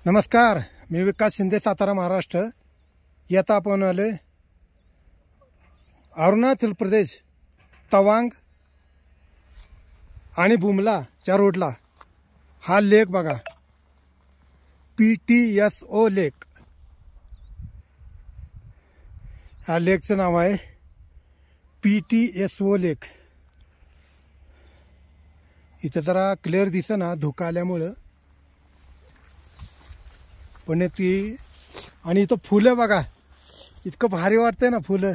नमस्कार, मी विकास शिंदे, सातारा, महाराष्ट्र. येता आपण आले अरुणाचल प्रदेश, तवांग आणि बुमलाच्या रोडला. हा लेक बघा, PTSO लेक. ह्या लेकचं नाव आहे PTSO लेक. इथं जरा क्लिअर दिसेना धुकं आल्यामुळं, पण ती आणि इथं फुलं बघा, इतकं भारी वाटतंय ना. फुलं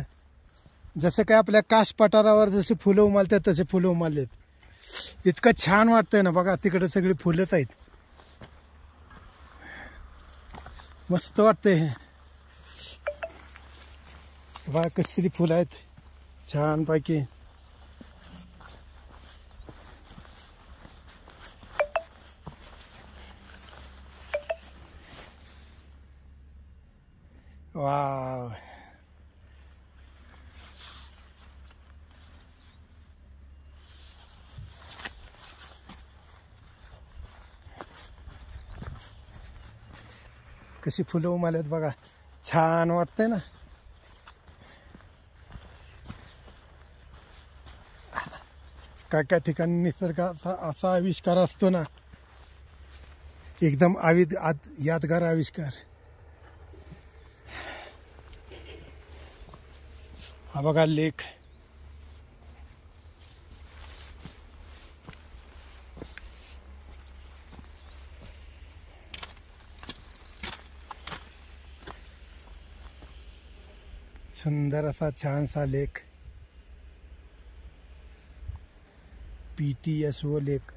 जसं काय आपल्या काश पठारावर जसे फुलं उमलतात तसे फुलं उमललेत. इतकं छान वाटतंय ना. बघा तिकडे सगळी फुलंच आहेत. मस्त वाटतंय. बघा कसली फुलं आहेत छान पैकी. वाव, कशी फुलं उमलल्यात बघा, छान वाटतंय ना. काय काय ठिकाणी निसर्गाचा असा आविष्कार असतो ना, एकदम यादगार आविष्कार. हा बघा लेक. सुंदर असा छानसा लेक, PTSO लेक.